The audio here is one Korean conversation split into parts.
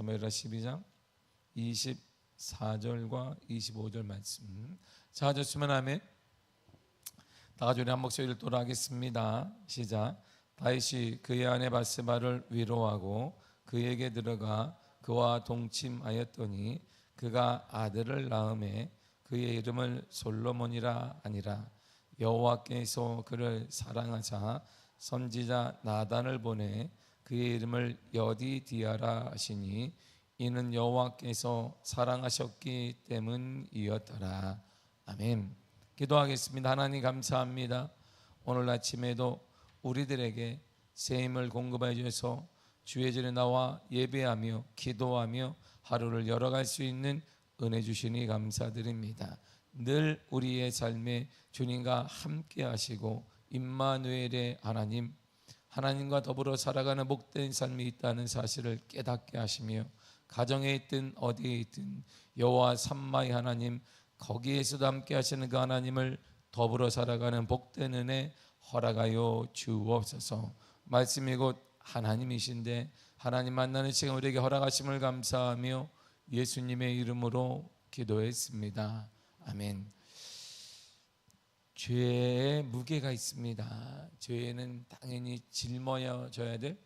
사무엘하 12장 24절과 25절 말씀. 자, 하셨으면 아멘. 다 같이 우리 한 목소리 읽도록 하겠습니다. 시작. 다윗이 그의 아내 바세바를 위로하고 그에게 들어가 그와 동침하였더니 그가 아들을 낳음에 그의 이름을 솔로몬이라 하니라. 여호와께서 그를 사랑하사 선지자 나단을 보내 그의 이름을 여디디아라 하시니 이는 여호와께서 사랑하셨기 때문이었더라. 아멘. 기도하겠습니다. 하나님 감사합니다. 오늘 아침에도 우리들에게 새 힘을 공급해 주셔서 주의 전에 나와 예배하며 기도하며 하루를 열어갈 수 있는 은혜 주시니 감사드립니다. 늘 우리의 삶에 주님과 함께 하시고 임마누엘의 하나님, 하나님과 더불어 살아가는 복된 삶이 있다는 사실을 깨닫게 하시며 가정에 있든 어디에 있든 여호와 삼마의 하나님, 거기에서도 함께 하시는 그 하나님을 더불어 살아가는 복된 은혜 허락하여 주옵소서. 말씀이 곧 하나님이신데 하나님 만나는 시간 우리에게 허락하심을 감사하며 예수님의 이름으로 기도했습니다. 아멘. 죄에 무게가 있습니다. 죄에는 당연히 짊어져야 될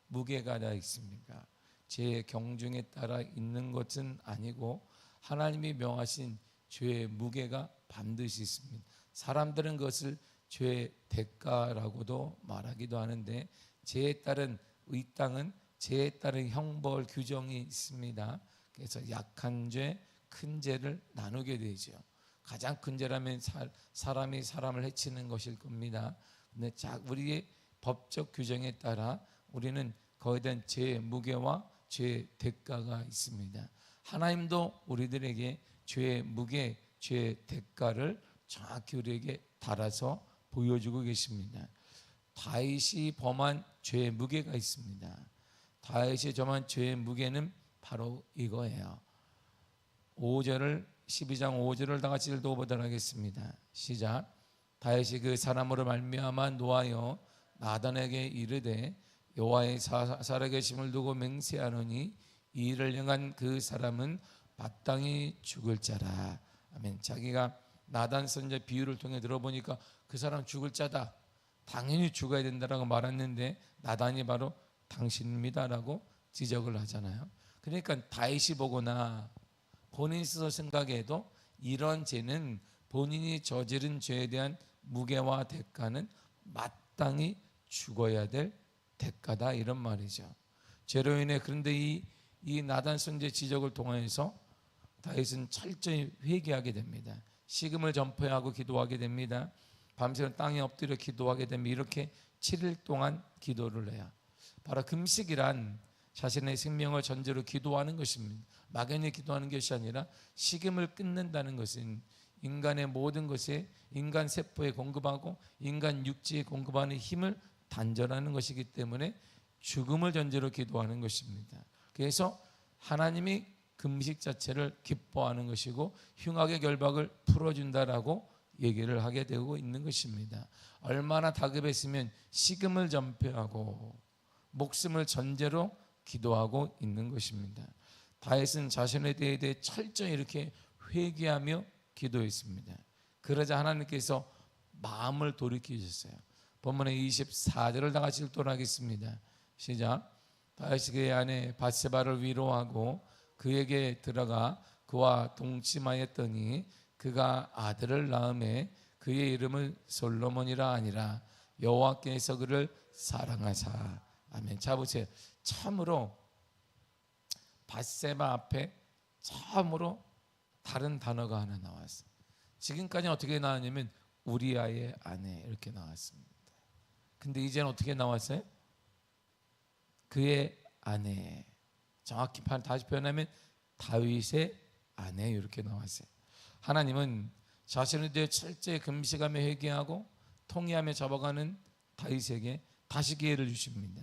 무게가 다 있습니다. 죄의 경중에 따라 있는 것은 아니고 하나님이 명하신 죄의 무게가 반드시 있습니다. 사람들은 그것을 죄의 대가라고도 말하기도 하는데 죄에 따른 이 땅은 죄에 따른 형벌 규정이 있습니다. 그래서 약한 죄, 큰 죄를 나누게 되죠. 가장 큰 죄라면 사람이 사람을 해치는 것일 겁니다. 근데 우리의 법적 규정에 따라 우리는 거기에 대한 죄의 무게와 죄의 대가가 있습니다. 하나님도 우리들에게 죄의 무게, 죄의 대가를 정확히 우리에게 달아서 보여주고 계십니다. 다윗이 범한 죄의 무게가 있습니다. 다윗이 범한 죄의 무게는 바로 이거예요. 12장 5절을 다 같이 읽어보도록 하겠습니다. 시작. 다윗이 그 사람으로 말미암아 노하여 나단에게 이르되 여호와의 살아계심을 두고 맹세하노니 이 일을 행한 그 사람은 마땅히 죽을 자라. 아멘. 자기가 나단 선지자 비유를 통해 들어보니까 그 사람 죽을 자다, 당연히 죽어야 된다라고 말했는데 나단이 바로 당신입니다라고 지적을 하잖아요. 그러니까 다윗이 보거나 본인이 스스로 생각해도 이런 죄는 본인이 저지른 죄에 대한 무게와 대가는 마땅히 죽어야 될 대가다, 이런 말이죠. 죄로 인해 그런데 이 나단 선지자 지적을 통해서 다윗은 철저히 회개하게 됩니다. 식음을 전폐하고 기도하게 됩니다. 밤새는 땅에 엎드려 기도하게 됩니다. 이렇게 7일 동안 기도를 해요. 바로 금식이란 자신의 생명을 전제로 기도하는 것입니다. 막연히 기도하는 것이 아니라 식음을 끊는다는 것은 인간의 모든 것에 인간 세포에 공급하고 인간 육지에 공급하는 힘을 단절하는 것이기 때문에 죽음을 전제로 기도하는 것입니다. 그래서 하나님이 금식 자체를 기뻐하는 것이고 흉악의 결박을 풀어준다라고 얘기를 하게 되고 있는 것입니다. 얼마나 다급했으면 식음을 전폐하고 목숨을 전제로 기도하고 있는 것입니다. 다윗은 자신에 대해 철저히 이렇게 회개하며 기도했습니다. 그러자 하나님께서 마음을 돌이키셨어요. 본문의 24절을 다 같이 읽도록 하겠습니다. 시작. 다윗이 그의 아내 바세바를 위로하고 그에게 들어가 그와 동침하였더니 그가 아들을 낳음에 그의 이름을 솔로몬이라 하니라. 여호와께서 그를 사랑하사. 아멘. 자 보세요. 참으로 바세바 앞에 처음으로 다른 단어가 하나 나왔어요. 지금까지는 어떻게 나왔냐면 우리아의 아내 이렇게 나왔습니다. 근데 이제는 어떻게 나왔어요? 그의 아내. 정확히 다시 표현하면 다윗의 아내 이렇게 나왔어요. 하나님은 자신에 대해 철저히 금식하며 회개하고 통회하며 잡아가는 다윗에게 다시 기회를 주십니다.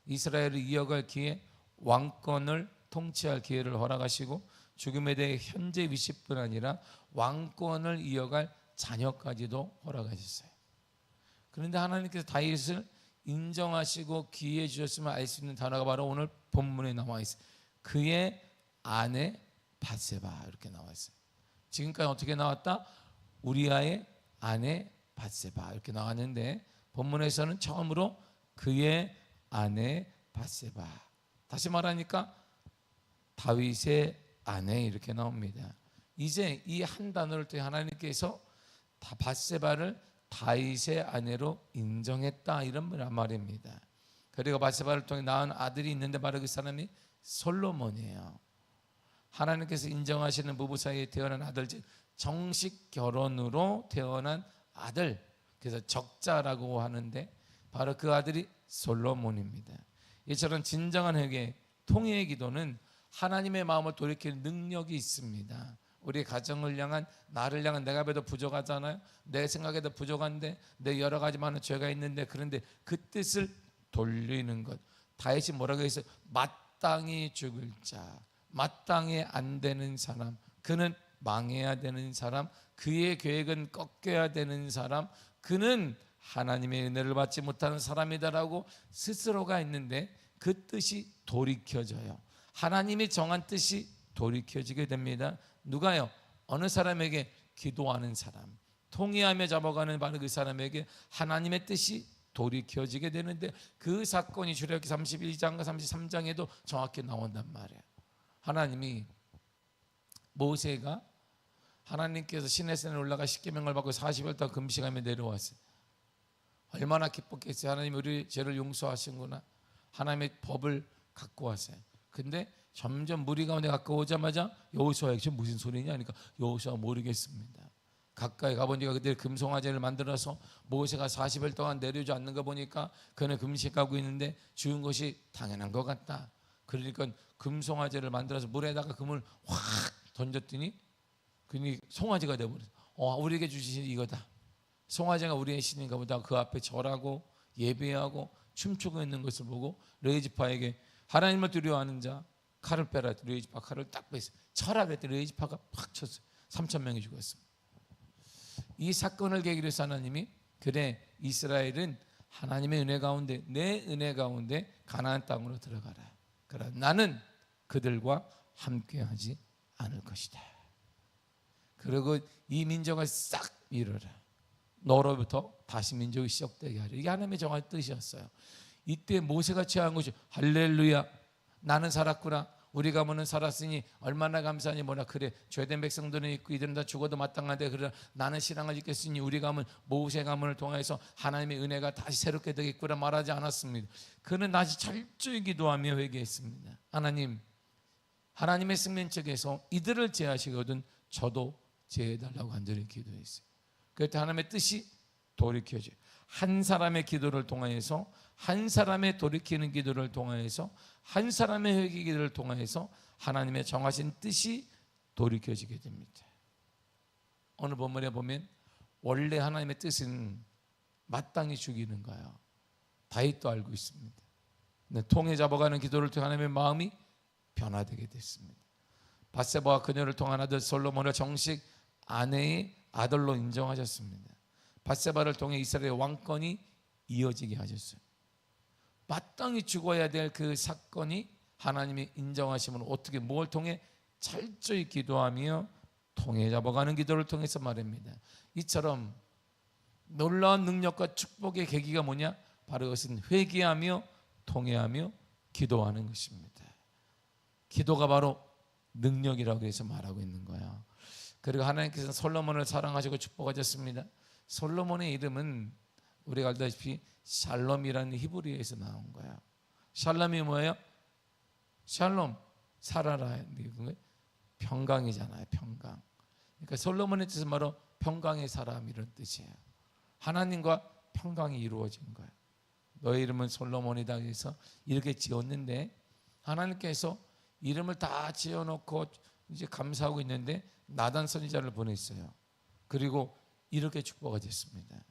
이스라엘을 이어갈 기회, 왕권을 통치할 기회를 허락하시고 죽음에 대해 현재 위치뿐 아니라 왕권을 이어갈 자녀까지도 허락하셨어요. 그런데 하나님께서 다윗을 인정하시고 기회 주셨으면 알 수 있는 단어가 바로 오늘 본문에 나와 있어요. 그의 아내 밧세바 이렇게 나와 있어요. 지금까지 어떻게 나왔다? 우리아의 아내 밧세바 이렇게 나왔는데 본문에서는 처음으로 그의 아내 밧세바. 다시 말하니까 다윗의 아내 이렇게 나옵니다. 이제 이 한 단어를 통해 하나님께서 밧세바를 다윗의 아내로 인정했다 이런 말입니다. 그리고 밧세바를 통해 낳은 아들이 있는데 바로 그 사람이 솔로몬이에요. 하나님께서 인정하시는 부부 사이에 태어난 아들, 즉 정식 결혼으로 태어난 아들, 그래서 적자라고 하는데 바로 그 아들이 솔로몬입니다. 이처럼 진정한 회개, 통회의 기도는 하나님의 마음을 돌이킬 능력이 있습니다. 우리 가정을 향한, 나를 향한, 내가 봐도 부족하잖아요. 내 생각에도 부족한데, 내 여러 가지 많은 죄가 있는데, 그런데 그 뜻을 돌리는 것. 다윗이 뭐라고 했어요? 마땅히 죽을 자, 마땅히 안 되는 사람, 그는 망해야 되는 사람, 그의 계획은 꺾여야 되는 사람, 그는 하나님의 은혜를 받지 못하는 사람이다라고 스스로가 있는데 그 뜻이 돌이켜져요. 하나님이 정한 뜻이 돌이켜지게 됩니다. 누가요? 어느 사람에게? 기도하는 사람, 통회하며 잡아가는 바로 그 사람에게 하나님의 뜻이 돌이켜지게 되는데 그 사건이 출애굽기 32장과 33장에도 정확히 나온단 말이에요. 하나님이 모세가 하나님께서 시내산에 올라가 십계명을 받고 40일 동안 금식하며 내려왔어요. 얼마나 기뻤겠어요. 하나님이 우리 죄를 용서하시는구나. 하나님의 법을 갖고 왔어요. 근데 점점 무리 가운데 가까워오자마자 여호수아에게 지금 무슨 소리냐 하니까 여호수아 모르겠습니다. 가까이 가보니까 그때 금송아지를 만들어서 모세가 40일 동안 내려오지 않는 거 보니까 그는 금식하고 있는데 주운 것이 당연한 것 같다. 그러니까 금송아지를 만들어서 물에다가 금을 확 던졌더니 그니 송아지가 되어버렸어. 우리에게 주신 이거다. 송아지가 우리의 신인가 보다. 그 앞에 절하고 예배하고 춤추고 있는 것을 보고 르이즈파에게 하나님을 두려워하는 자 칼을 빼라. 르이즈파 칼을 딱 뺐어요. 쳐라 그랬더니 르이즈파가 팍 쳤어요. 3,000명이 죽었습니다. 이 사건을 계기로 해서 하나님이 그래 이스라엘은 하나님의 은혜 가운데 내 은혜 가운데 가나안 땅으로 들어가라. 그러나 나는 그들과 함께하지 않을 것이다. 그리고 이 민족을 싹 밀어라. 너로부터 다시 민족이 시작되게 하려. 이게 하나님의 정한 뜻이었어요. 이때 모세가 취한 것이 할렐루야 나는 살았구나. 우리 가문은 살았으니 얼마나 감사하니 뭐라. 그래 죄된 백성들은 있고 이들은 다 죽어도 마땅한데 그러나 나는 신앙을 지켰으니 우리 가문 모세 가문을 통해서 하나님의 은혜가 다시 새롭게 되겠구나 말하지 않았습니다. 그는 다시 철저히 기도하며 회개했습니다. 하나님의 생명책에서 이들을 제하시거든 저도 제해달라고 간절히 기도했어요. 그때 하나님의 뜻이 돌이켜져요. 한 사람의 기도를 통하여서, 한 사람의 돌이키는 기도를 통하여서, 한 사람의 회개 기도를 통하여서 하나님의 정하신 뜻이 돌이켜지게 됩니다. 오늘 본문에 보면 원래 하나님의 뜻은 마땅히 죽이는 거예요. 다윗도 알고 있습니다. 근데 통해 잡아가는 기도를 통해 하나님의 마음이 변화되게 됐습니다. 밧세바와 그녀를 통한 아들 솔로몬을 정식 아내의 아들로 인정하셨습니다. 밧세바를 통해 이스라엘의 왕권이 이어지게 하셨어요. 마땅히 죽어야 될 그 사건이 하나님이 인정하시면 어떻게 뭘 통해? 철저히 기도하며 통해 잡아가는 기도를 통해서 말입니다. 이처럼 놀라운 능력과 축복의 계기가 뭐냐? 바로 그것은 회개하며 통회하며 기도하는 것입니다. 기도가 바로 능력이라고 해서 말하고 있는 거예요. 그리고 하나님께서는 솔로몬을 사랑하시고 축복하셨습니다. 솔로몬의 이름은 우리가 알다시피 샬롬이라는 히브리어에서 나온 거예요. 샬롬이 뭐예요? 샬롬, 살아라. 평강이잖아요. 평강. 그러니까 솔로몬의 뜻은 바로 평강의 사람 이런 뜻이에요. 하나님과 평강이 이루어진 거예요. 너의 이름은 솔로몬이다 해서 이렇게 지었는데 하나님께서 이름을 다 지어놓고 이제 감사하고 있는데 나단 선지자를 보냈어요. 그리고 이렇게 축복하셨습니다.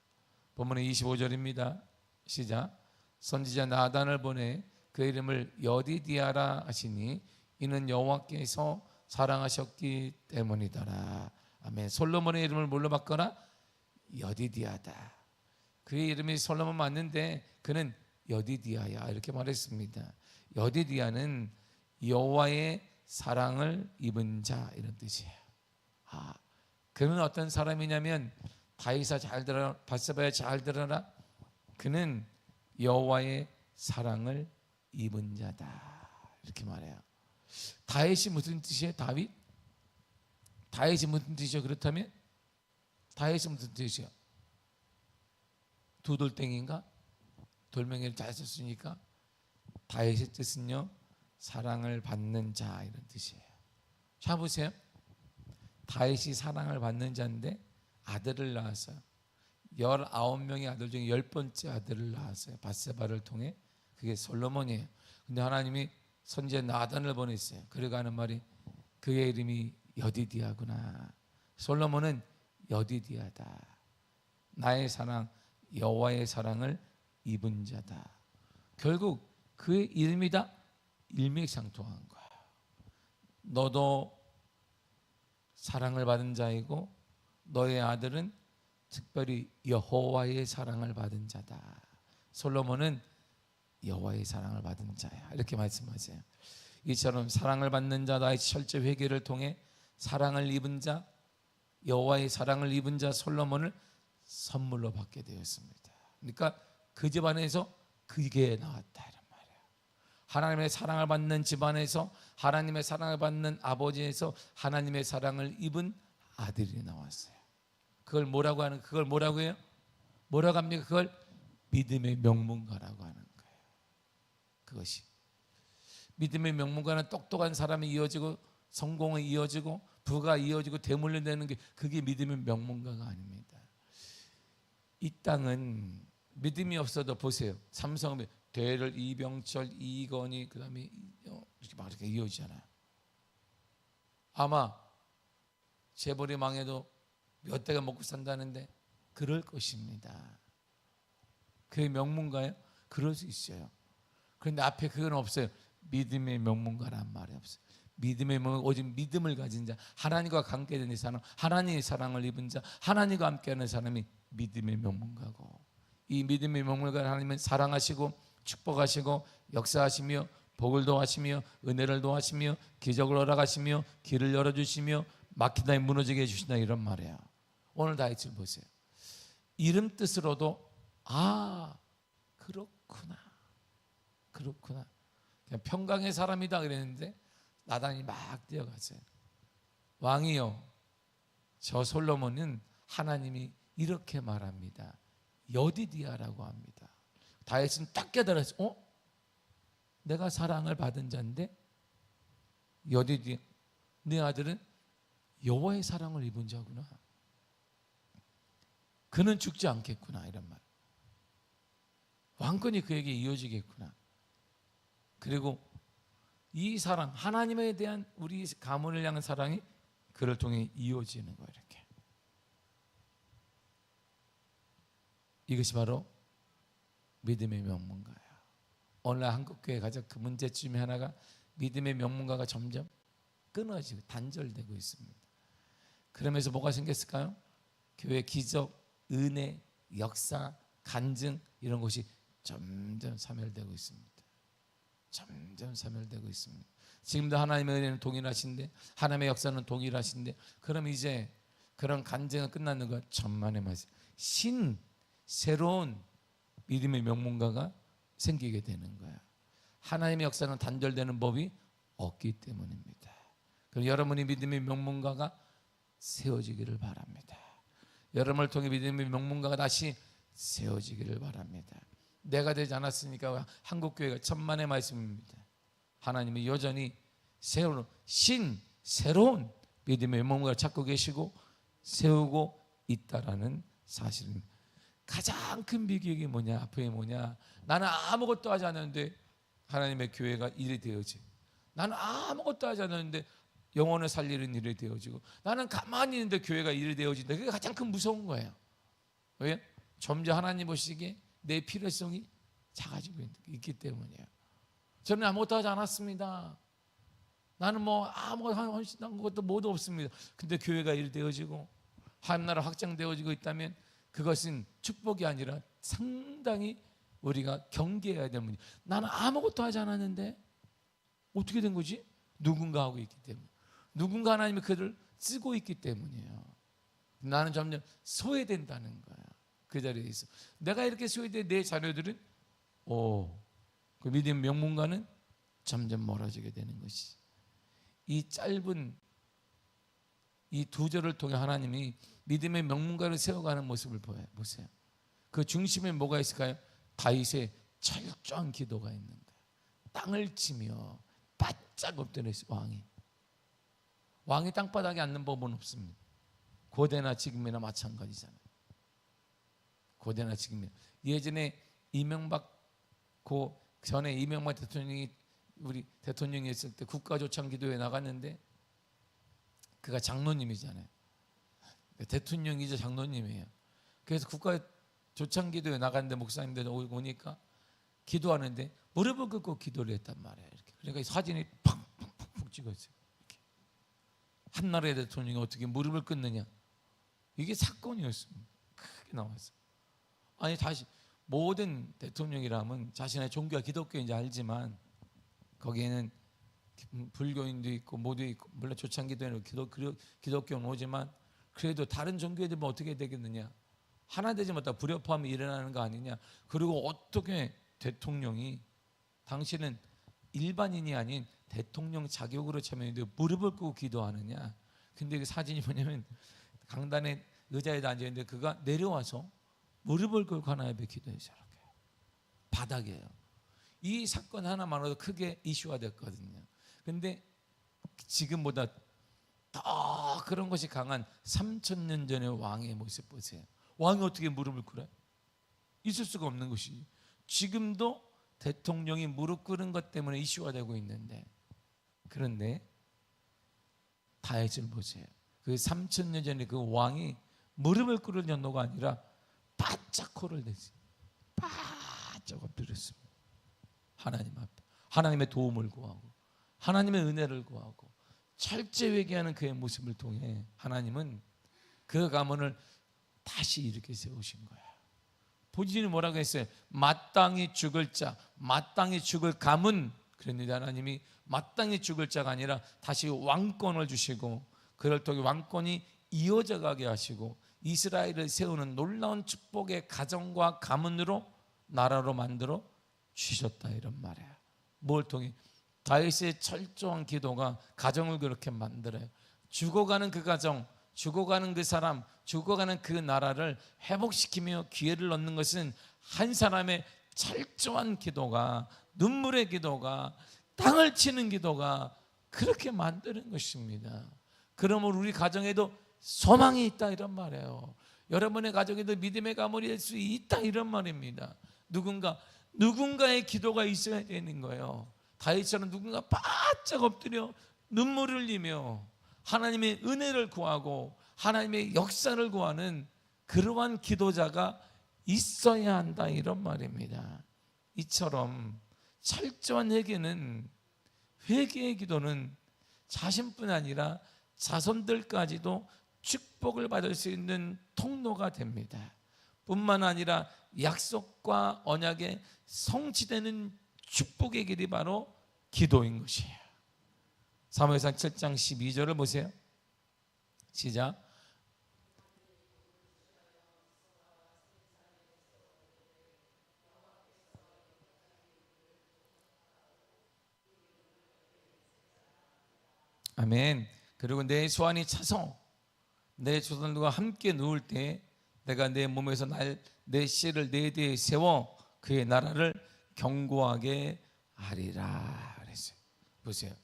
본문의 25절입니다. 시작. 선지자 나단을 보내 그 이름을 여디디아라 하시니 이는 여호와께서 사랑하셨기 때문이더라. 아멘. 솔로몬의 이름을 뭘로 바꿔라? 여디디아다. 그의 이름이 솔로몬 맞는데 그는 여디디아야 이렇게 말했습니다. 여디디아는 여호와의 사랑을 입은 자, 이런 뜻이에요. 그는 어떤 사람이냐면, 다윗아 잘 들어라, 바세바야 잘 들어라, 그는 여호와의 사랑을 입은 자다, 이렇게 말해요. 다윗이 무슨 뜻이에요? 다윗이 무슨 뜻이요? 그렇다면 다윗이 무슨 뜻이요? 두 돌덩이인가? 돌멩이를 잘 썼으니까 다윗의 뜻은요, 사랑을 받는 자, 이런 뜻이에요. 자 보세요. 다윗이 사랑을 받는 자인데 아들을 낳았어요. 19명의 아들 중에 10번째 아들을 낳았어요. 바세바를 통해. 그게 솔로몬이에요. 근데 하나님이 선지자 나단을 보냈어요. 그래가 하는 말이, 그의 이름이 여디디아구나. 솔로몬은 여디디아다. 나의 사랑, 여호와의 사랑을 입은 자다. 결국 그의 이름이 다 일맥상통한 거야. 너도 사랑을 받은 자이고 너의 아들은 특별히 여호와의 사랑을 받은 자다. 솔로몬은 여호와의 사랑을 받은 자야, 이렇게 말씀하세요. 이처럼 사랑을 받는 자다의 철저 회개를 통해 사랑을 입은 자, 여호와의 사랑을 입은 자 솔로몬을 선물로 받게 되었습니다. 그러니까 그 집안에서 그게 나왔다, 이런 말이에요. 하나님의 사랑을 받는 집안에서, 하나님의 사랑을 받는 아버지에서 하나님의 사랑을 입은 아들이 나왔어요. 그걸 뭐라고 하는, 그걸 뭐라고 해요? 뭐라고 합니까? 그걸 믿음의 명문가라고 하는 거예요. 그것이 믿음의 명문가는 똑똑한 사람이 이어지고 성공이 이어지고 부가 이어지고 대물림 되는 게, 그게 믿음의 명문가가 아닙니다. 이 땅은 믿음이 없어도 보세요. 삼성은 대를, 이병철, 이건희, 그 다음에 이렇게 막 이렇게 이어지잖아요. 아마 재벌이 망해도 몇 대가 먹고 산다는데 그럴 것입니다. 그게 명문가예요? 그럴 수 있어요. 그런데 앞에 그건 없어요. 믿음의 명문가란 말이 없어요. 믿음의 명문가, 오직 믿음을 가진 자, 하나님과 관계된 사람, 하나님의 사랑을 입은 자, 하나님과 함께하는 사람이 믿음의 명문가고, 이 믿음의 명문가를 하나님은 사랑하시고 축복하시고 역사하시며 복을 도하시며 은혜를 도하시며 기적을 허락하시며 길을 열어주시며 막힌 땅이 무너지게 해주신다, 이런 말이에요. 오늘 다윗을 보세요. 이름 뜻으로도 그렇구나 그냥 평강의 사람이다 그랬는데 나단이 막 뛰어갔어요. 왕이요, 저 솔로몬은 하나님이 이렇게 말합니다. 여디디아라고 합니다. 다윗은 딱 깨달았어요. 내가 사랑을 받은 자인데 여디디아, 내 아들은 여호와의 사랑을 입은 자구나. 그는 죽지 않겠구나, 이런 말. 왕권이 그에게 이어지겠구나. 그리고 이 사랑, 하나님에 대한 우리 가문을 향한 사랑이 그를 통해 이어지는 거예요. 이렇게. 이것이 바로 믿음의 명문가예요. 오늘 한국교회 가장 그 문제 중에 하나가 믿음의 명문가가 점점 끊어지고 단절되고 있습니다. 그러면서 뭐가 생겼을까요? 교회 기적, 은혜, 역사, 간증, 이런 것이 점점 사멸되고 있습니다. 점점 사멸되고 있습니다. 지금도 하나님의 은혜는 동일하신데, 하나님의 역사는 동일하신데, 그럼 이제 그런 간증은 끝났는 거, 천만의 말씀, 새로운 믿음의 명문가가 생기게 되는 거예요. 하나님의 역사는 단절되는 법이 없기 때문입니다. 그럼 여러분이 믿음의 명문가가 세워지기를 바랍니다. 여러분을 통해 믿음의 명문가가 다시 세워지기를 바랍니다. 내가 되지 않았으니까 한국교회가 천만의 말씀입니다. 하나님이 여전히 새로운 믿음의 명문가를 찾고 계시고 세우고 있다라는 사실입니다. 가장 큰 비극이 뭐냐, 아픔이 뭐냐, 나는 아무것도 하지 않았는데 하나님의 교회가 일이 되어지고, 나는 아무것도 하지 않았는데 영혼을 살리는 일이 되어지고, 나는 가만히 있는데 교회가 일이 되어진다. 그게 가장 큰 무서운 거예요. 왜? 점점 하나님 보시기에 내 필요성이 작아지고 있기 때문이에요. 저는 아무것도 하지 않았습니다. 나는 뭐 아무것도 것도 모두 없습니다. 근데 교회가 일 되어지고 하나님 나라 확장되어지고 있다면 그것은 축복이 아니라 상당히 우리가 경계해야 될 문제. 나는 아무것도 하지 않았는데 어떻게 된 거지? 누군가 하고 있기 때문에, 누군가 하나님이 그들을 쓰고 있기 때문이에요. 나는 점점 소외된다는 거야. 그 자리에 있어. 내가 이렇게 소외돼 내 자녀들은 그 믿음 명문가는 점점 멀어지게 되는 것이. 이 짧은 이 두 절을 통해 하나님이 믿음의 명문가를 세워가는 모습을 보세요. 그 중심에 뭐가 있을까요? 다윗의 철저한 기도가 있는 거예요. 땅을 치며 바짝 엎드려 있어요. 왕이 땅바닥에 앉는 법은 없습니다. 고대나 지금이나 마찬가지잖아요. 고대나 지금이나. 예전에 이명박 전에 이명박 대통령이 우리 대통령이었을 때 국가조창기도회 나갔는데 그가 장로님이잖아요. 대통령이자 장로님이에요. 그래서 국가조창기도회 나갔는데 목사님들 오니까 기도하는데 무릎을 꿇고 기도를 했단 말이에요. 이렇게. 그러니까 사진이 팍팍팍 찍었어요. 이렇게. 한 나라의 대통령이 어떻게 무릎을 꿇느냐? 이게 사건이었습니다. 크게 나왔어요. 아니 다시 모든 대통령이라면 자신의 종교가 기독교인지 알지만 거기에는 불교인도 있고 모두 있고 물론 조창기도에는 기독교는 오지만 그래도 다른 종교들은 어떻게 되겠느냐? 하나 되지 못하고 불협화음이 일어나는 거 아니냐? 그리고 어떻게 대통령이 당신은 일반인이 아닌 대통령 자격으로 참여했는데 무릎을 꿇고 기도하느냐? 근데 그 사진이 뭐냐면 강단에 의자에 앉아있는데 그가 내려와서 무릎을 꿇고 하나님 앞에 기도해서 이렇게 바닥이에요. 이 사건 하나만으로도 크게 이슈가 됐거든요. 근데 지금보다 더 그런 것이 강한 3000년 전의 왕의 모습 보세요. 왕이 어떻게 무릎을 꿇어요? 있을 수가 없는 것이. 지금도 대통령이 무릎 꿇은 것 때문에 이슈가 되고 있는데, 그런데 다윗을 보세요. 그 3000년 전에 그 왕이 무릎을 꿇을 정도가 아니라 바짝 코를 내세요. 바짝 엎드렸습니다. 하나님 앞에 하나님의 도움을 구하고 하나님의 은혜를 구하고 철저히 회개하는 그의 모습을 통해 하나님은 그 가문을 다시 일으켜 세우신 거야. 본인이 뭐라고 했어요? 마땅히 죽을 자, 마땅히 죽을 가문. 그런데 하나님이 마땅히 죽을 자가 아니라 다시 왕권을 주시고 그를 통해 왕권이 이어져 가게 하시고 이스라엘을 세우는 놀라운 축복의 가정과 가문으로 나라로 만들어 주셨다, 이런 말이에요. 뭘 통해? 다윗의 철저한 기도가 가정을 그렇게 만들어요. 죽어가는 그 가정, 죽어가는 그 사람, 죽어가는 그 나라를 회복시키며 기회를 얻는 것은 한 사람의 철저한 기도가, 눈물의 기도가, 땅을 치는 기도가 그렇게 만드는 것입니다. 그러므로 우리 가정에도 소망이 있다, 이런 말이에요. 여러분의 가정에도 믿음의 가문이 될 수 있다, 이런 말입니다. 누군가의 기도가 있어야 되는 거예요. 다윗처럼 누군가 바짝 엎드려 눈물을 흘리며 하나님의 은혜를 구하고 하나님의 역사를 구하는 그러한 기도자가 있어야 한다, 이런 말입니다. 이처럼 철저한 회개의 기도는 자신뿐 아니라 자손들까지도 축복을 받을 수 있는 통로가 됩니다. 뿐만 아니라 약속과 언약의 성취되는 축복의 길이 바로 기도인 것이에요. 사무엘상 7장 12절을 보세요. 시작. 아멘. 그리고 내 소원이 차서 내 조상들과 함께 누울 때 내가 내 몸에서 내 씨를 내 뒤에 세워 그의 나라를 견고하게 하리라 그랬어요. 보세요.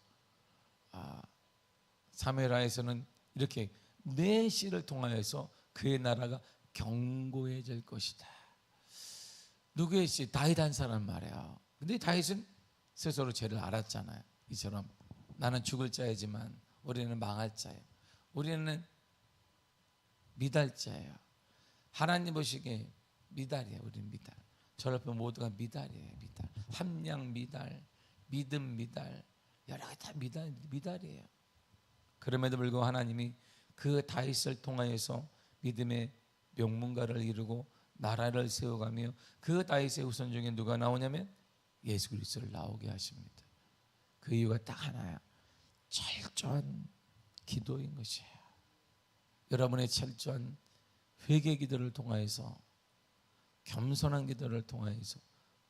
사무엘하에서는 이렇게 내 씨를 통하여서 그의 나라가 견고해질 것이다. 누구의 씨? 다윗 한 사람 말이에요. 근데 다윗은 스스로 죄를 알았잖아요. 이처럼 나는 죽을 자이지만 우리는 망할 자예요. 우리는 미달자예요. 하나님 보시기에 미달이에요. 우리는 미달. 저를 보면 모두가 미달이에요. 미달. 함량 미달, 믿음 미달, 여러 가지 다 미달이에요. 그럼에도 불구하고 하나님이 그 다윗을 통하여서 믿음의 명문가를 이루고 나라를 세워가며 그 다윗의 후손 중에 누가 나오냐면 예수 그리스도를 나오게 하십니다. 그 이유가 딱 하나야. 철저한 기도인 것이에요. 여러분의 철저한 회개 기도를 통하여서, 겸손한 기도를 통하여서,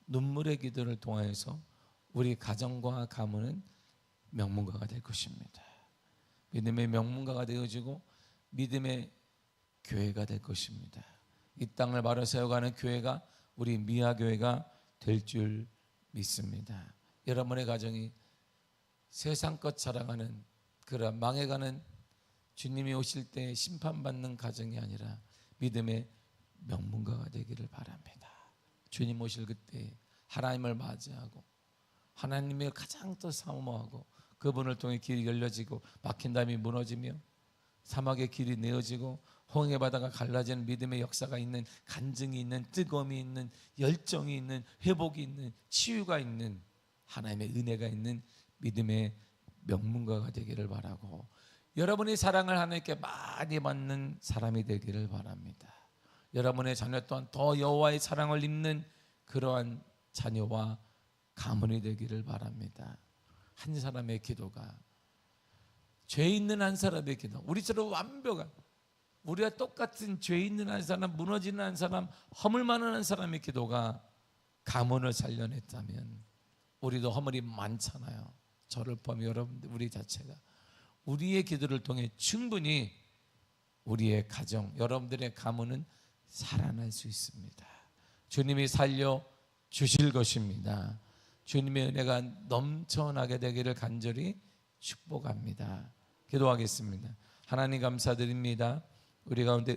눈물의 기도를 통하여서 우리 가정과 가문은 명문가가 될 것입니다. 믿음의 명문가가 되어지고 믿음의 교회가 될 것입니다. 이 땅을 바로 세워가는 교회가 우리 미아교회가 될 줄 믿습니다. 여러분의 가정이 세상껏 자랑하는 그런 망해가는 주님이 오실 때 심판받는 가정이 아니라 믿음의 명문가가 되기를 바랍니다. 주님 오실 그때 하나님을 맞이하고 하나님을 가장 더 사모하고 그분을 통해 길이 열려지고 막힌 담이 무너지며 사막의 길이 내어지고 홍해 바다가 갈라지는 믿음의 역사가 있는, 간증이 있는, 뜨거움이 있는, 열정이 있는, 회복이 있는, 치유가 있는, 하나님의 은혜가 있는 믿음의 명문가가 되기를 바라고, 여러분이 사랑을 하나님께 많이 받는 사람이 되기를 바랍니다. 여러분의 자녀 또한 더 여호와의 사랑을 입는 그러한 자녀와 가문이 되기를 바랍니다. 한 사람의 기도가, 죄 있는 한 사람의 기도, 우리처럼 완벽한, 우리와 똑같은 죄 있는 한 사람, 무너지는 한 사람, 허물 많은 한 사람의 기도가 가문을 살려냈다면, 우리도 허물이 많잖아요. 저를 포함해 여러분들, 우리 자체가 우리의 기도를 통해 충분히 우리의 가정, 여러분들의 가문은 살아날 수 있습니다. 주님이 살려 주실 것입니다. 주님의 은혜가 넘쳐나게 되기를 간절히 축복합니다. 기도하겠습니다. 하나님 감사드립니다. 우리 가운데